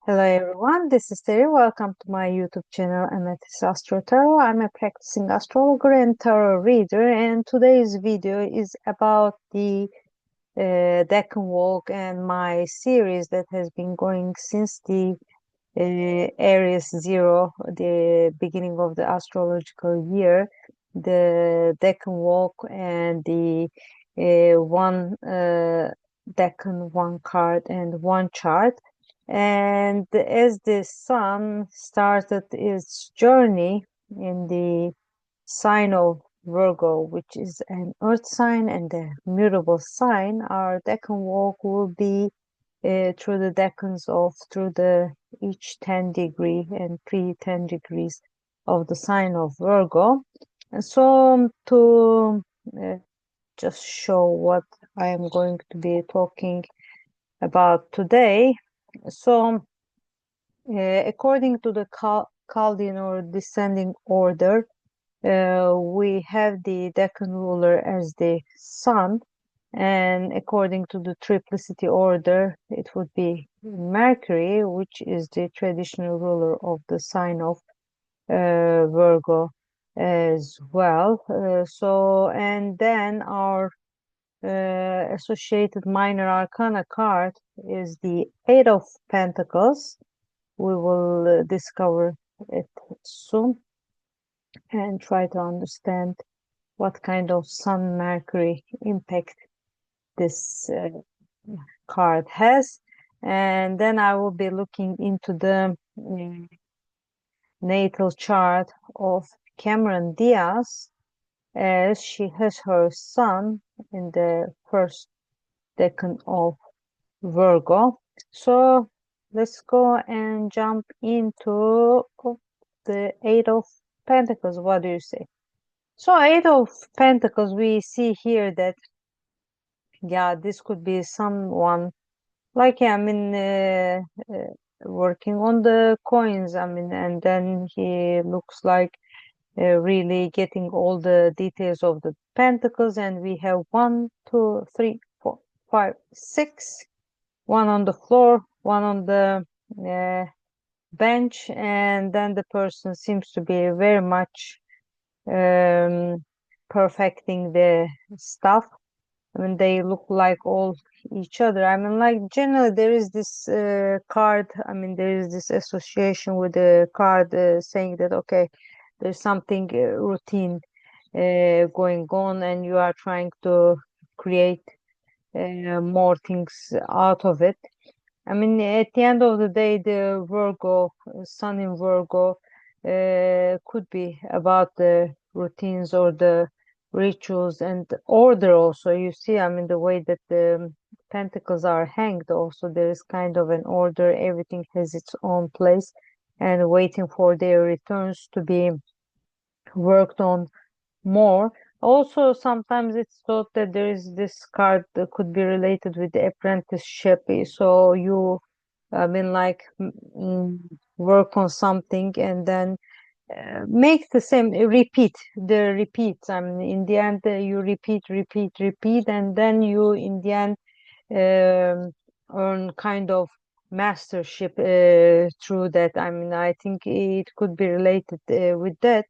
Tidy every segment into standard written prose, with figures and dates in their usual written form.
Hello everyone, this is Teri. Welcome to my YouTube channel Amethystastrotarot. I'm a practicing astrologer and tarot reader, and today's video is about the Decan walk and my series that has been going since the Aries 0, the beginning of the astrological year, the Decan walk and the one Decan, one card and one chart. And as the sun started its journey in the sign of Virgo, which is an earth sign and a mutable sign, our Decan walk will be through the decans of through the each 10 degree and 10 degrees of the sign of Virgo. And so to just show what I am going to be talking about today. So according to the Chaldean or descending order, we have the Decan ruler as the sun, and according to the Triplicity order, it would be Mercury, which is the traditional ruler of the sign of Virgo as well. And then our associated Minor Arcana card is the Eight of Pentacles. We will discover it soon and try to understand what kind of Sun Mercury impact this card has. And then I will be looking into the natal chart of Cameron Diaz, as she has her sun in the first decan of Virgo. So let's go and jump into the Eight of Pentacles. What do you say? So Eight of Pentacles, we see here that, yeah, this could be someone like, working on the coins, and then he looks like really getting all the details of the pentacles. And we have 1, 2, 3, 4, 5, 6, one on the floor, one on the bench, and then the person seems to be very much perfecting the stuff. They look like all each other. Like generally there is this card, there is this association with the card saying that, okay, there's something routine going on and you are trying to create more things out of it. At the end of the day, the Virgo, Sun in Virgo, could be about the routines or the rituals and order also. You see, the way that the pentacles are hanged also, there is kind of an order. Everything has its own place and waiting for their returns to be worked on more. Also, sometimes it's thought that there is this card that could be related with the apprenticeship. So you, work on something and then make the same, repeat the repeats. In the end, you repeat, and then you, in the end, earn kind of mastership through that. I think it could be related with that.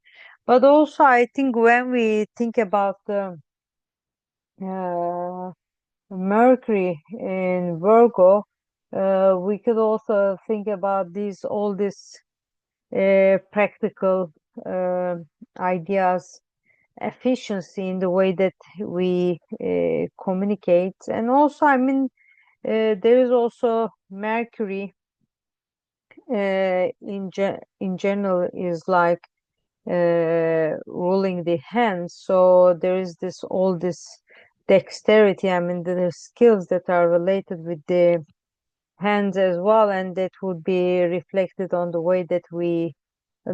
But also, I think when we think about the Mercury in Virgo, we could also think about all these practical ideas, efficiency in the way that we communicate. And also, there is also Mercury in general is like ruling the hands. So there is all this dexterity. The skills that are related with the hands as well, and that would be reflected on the way that we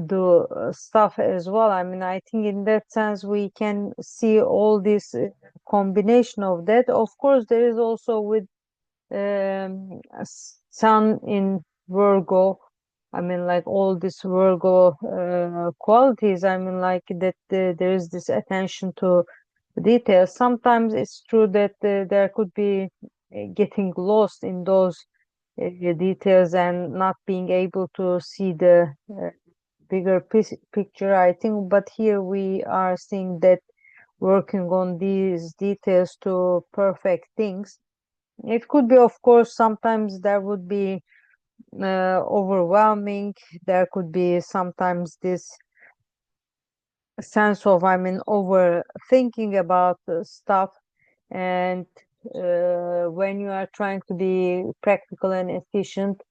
do stuff as well. I think in that sense we can see all this combination of that. Of course, there is also with Sun in Virgo, like all this Virgo qualities. Like that there is this attention to details. Sometimes it's true that there could be getting lost in those details and not being able to see the bigger picture, I think. But here we are seeing that working on these details to perfect things. It could be, of course, sometimes there would be overwhelming. There could be sometimes this sense of, I mean, overthinking about stuff. And when you are trying to be practical and efficient,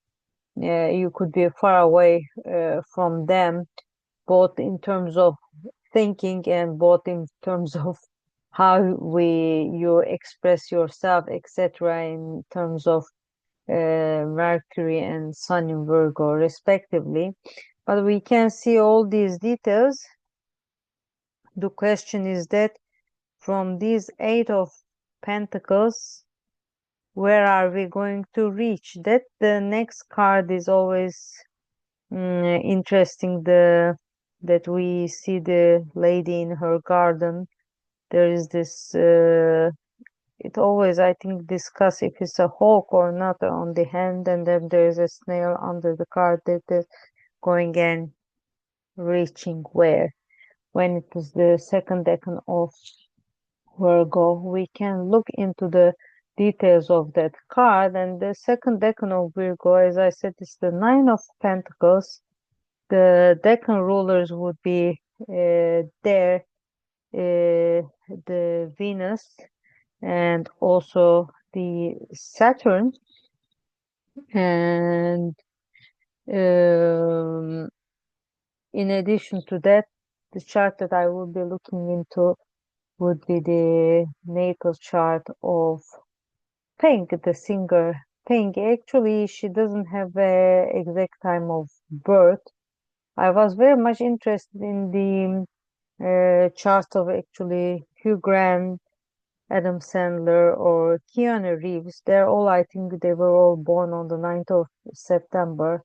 you could be far away from them, both in terms of thinking and both in terms of how you express yourself, etc., in terms of Mercury and Sun in Virgo, respectively. But we can see all these details. The question is that from these Eight of Pentacles, where are we going to reach? That the next card is always interesting. That we see the lady in her garden. There is this. It always, I think, discuss if it's a hawk or not on the hand, and then there is a snail under the card that is going and reaching where. When it is the second decan of Virgo, we can look into the details of that card. And the second decan of Virgo, as I said, is the Nine of Pentacles. The decan rulers would be there, the Venus and also the Saturn. And in addition to that, the chart that I will be looking into would be the natal chart of Pink, the singer Pink. Actually, she doesn't have a exact time of birth. I was very much interested in the chart of actually Hugh Grant, Adam Sandler, or Keanu Reeves. They're all, I think they were all born on the 9th of September.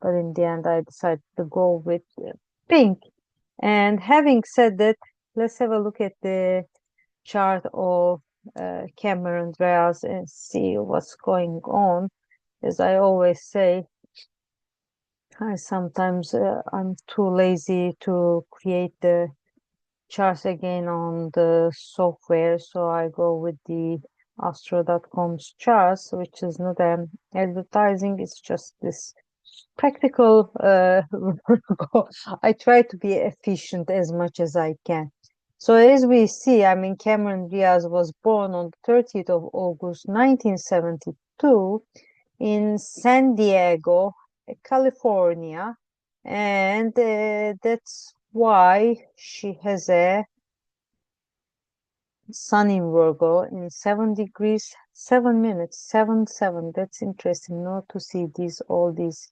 But in the end, I decided to go with Pink. And having said that, let's have a look at the chart of Cameron Diaz and see what's going on. As I always say, I'm too lazy to create the charts again on the software, so I go with the astro.com's charts, which is not advertising, it's just this practical I try to be efficient as much as I can. So as we see, I mean, Cameron Diaz was born on the 30th of August 1972 in San Diego, California, and that's why she has a Sun in Virgo in 7 degrees 7 minutes 7. That's interesting, not to see all these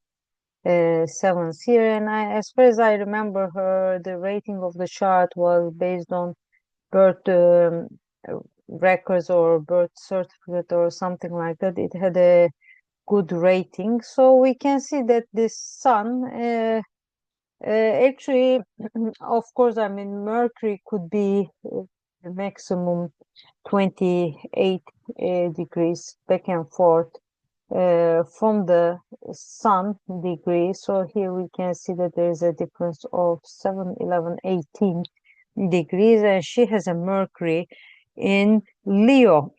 sevens here. And as far as I remember, the rating of the chart was based on birth records or birth certificate or something like that. It had a good rating, so we can see that this Sun actually, of course, I mean, Mercury could be maximum 28 degrees back and forth from the Sun degree. So here we can see that there is a difference of 7, 11, 18 degrees, and she has a Mercury in Leo.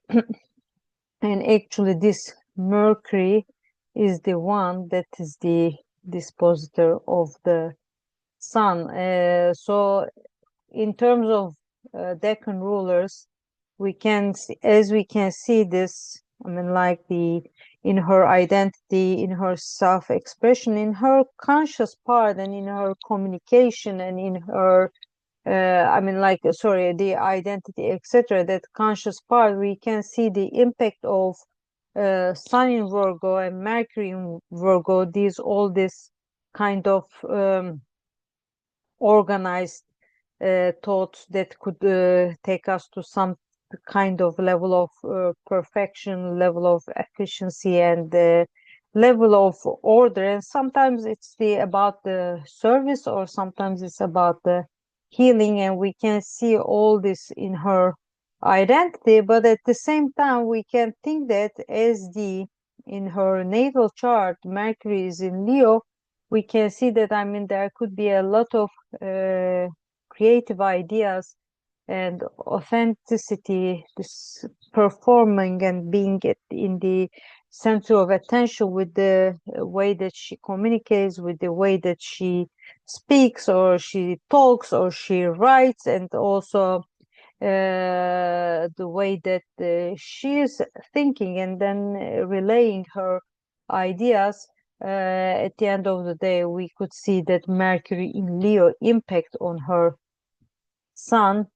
And actually this Mercury is the one that is the dispositor of the Sun. So in terms of decan rulers, we can see, as we can see this, I mean, like in her identity, in her self-expression, in her conscious part, and in her communication, and in her I mean, like, sorry, the identity, etc., that conscious part, we can see the impact of Sun in Virgo and Mercury in Virgo, all this kind of organized thoughts that could take us to some kind of level of perfection, level of efficiency, and level of order. And sometimes it's about the service, or sometimes it's about the healing, and we can see all this in her identity. But at the same time, we can think that as the in her natal chart, Mercury is in Leo, we can see that, I mean, there could be a lot of creative ideas and authenticity, this performing and being in the center of attention with the way that she communicates, with the way that she speaks or she talks or she writes, and also the way that she is thinking and then relaying her ideas. At the end of the day, we could see that Mercury in Leo impact on her sun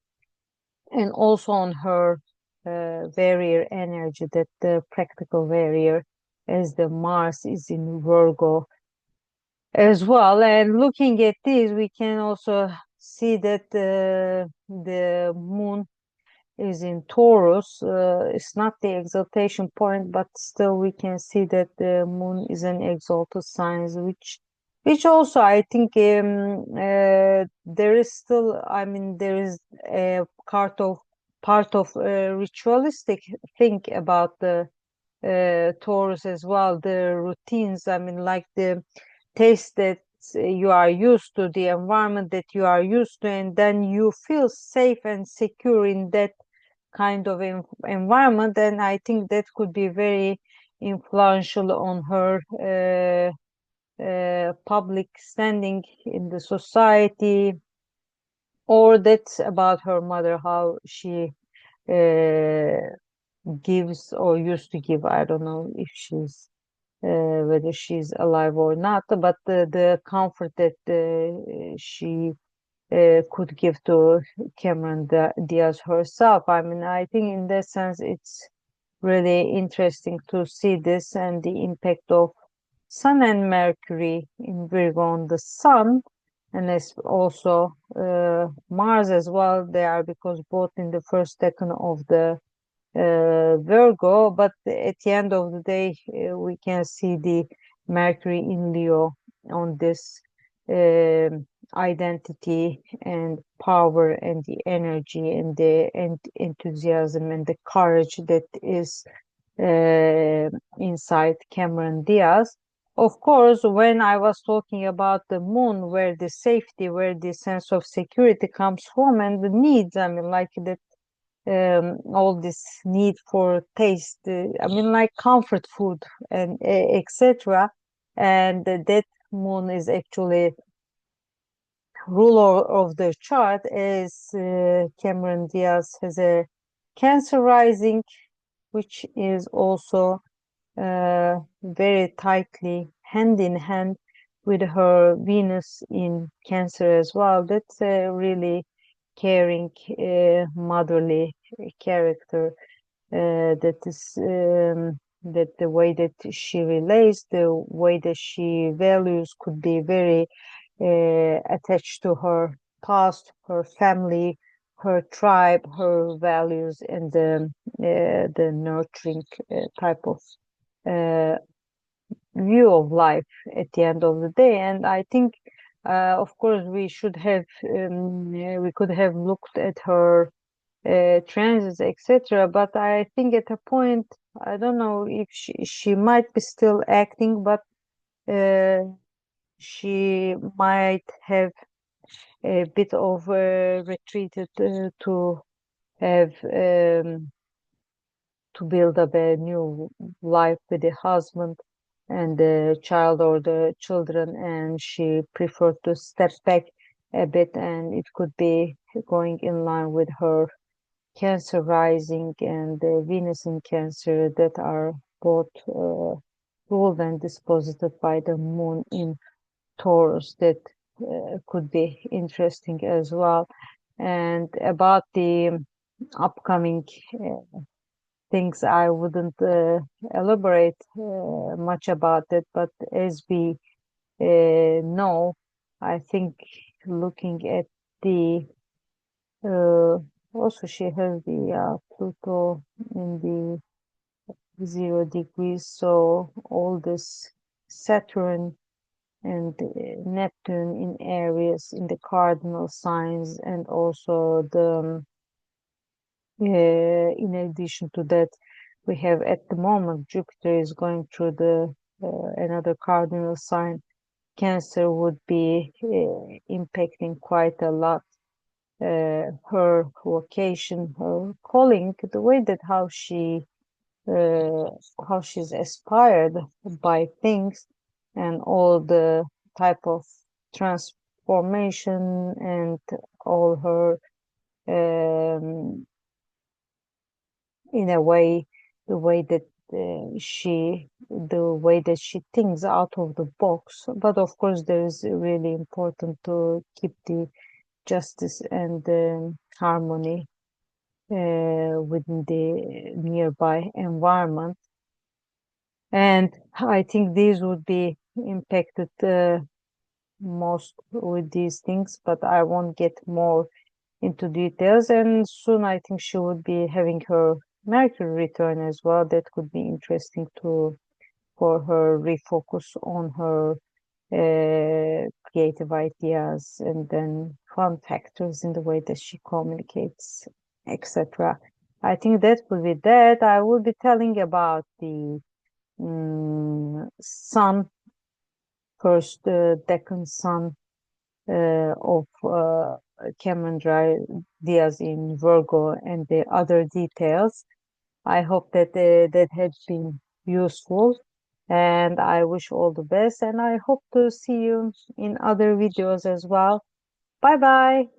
and also on her warrior energy, that the practical warrior, as the Mars is in Virgo as well. And looking at this, we can also see that the moon is in Taurus. It's not the exaltation point, but still we can see that the moon is an exalted sign, which also I think there is still, I mean, there is a part of ritualistic thing about the Taurus as well. The routines, I mean, like the taste that you are used to, the environment that you are used to, and then you feel safe and secure in that kind of environment. And I think that could be very influential on her public standing in the society, or that's about her mother, how she uh, gives or used to give. I don't know if she's whether she's alive or not, but the comfort that she could give to Cameron Diaz herself. I mean, I think in that sense, it's really interesting to see this and the impact of Sun and Mercury in Virgo on the Sun, and it's also Mars as well there, because both in the first decan of the Virgo, but at the end of the day, we can see the Mercury in Leo on this identity and power and the energy and the enthusiasm and the courage that is inside Cameron Diaz. Of course, when I was talking about the moon, where the safety, where the sense of security comes from, and the needs, I mean, like that all this need for taste, I mean, like comfort food and etc. And that moon is actually ruler of the chart, as Cameron Diaz has a Cancer rising, which is also very tightly hand in hand with her Venus in Cancer as well. That's a really caring, motherly character. That is that the way that she relates, the way that she values could be very attached to her past, her family, her tribe, her values, and the nurturing type of uh, view of life at the end of the day. And I think, of course, we could have looked at her transits, etc. But I think at a point, I don't know if she might be still acting, but she might have a bit of retreated to have to build up a new life with the husband and the child or the children, and she preferred to step back a bit, and it could be going in line with her Cancer rising and Venus in Cancer, that are both ruled and disposited by the moon in Taurus. That could be interesting as well. And about the upcoming things, I wouldn't elaborate much about it, but as we know, I think looking at the also she has the Pluto in the 0 degrees, so all this Saturn and Neptune in Aries in the cardinal signs, and also the in addition to that, we have at the moment Jupiter is going through the another cardinal sign. Cancer would be impacting quite a lot her vocation, her calling, the way that how she's aspired by things, and all the type of transformation and all her in a way, the way that the way that she thinks out of the box. But of course, there is really important to keep the justice and harmony within the nearby environment. And I think these would be impacted most with these things, but I won't get more into details. And soon I think she would be having her Mercury return as well. That could be interesting to for her refocus on her creative ideas and then fun factors in the way that she communicates, etc. I think that will be that. I will be telling about the sun, first Decan sun of Cameron Diaz in Virgo and the other details. I hope that that has been useful, and I wish all the best, and I hope to see you in other videos as well. Bye bye.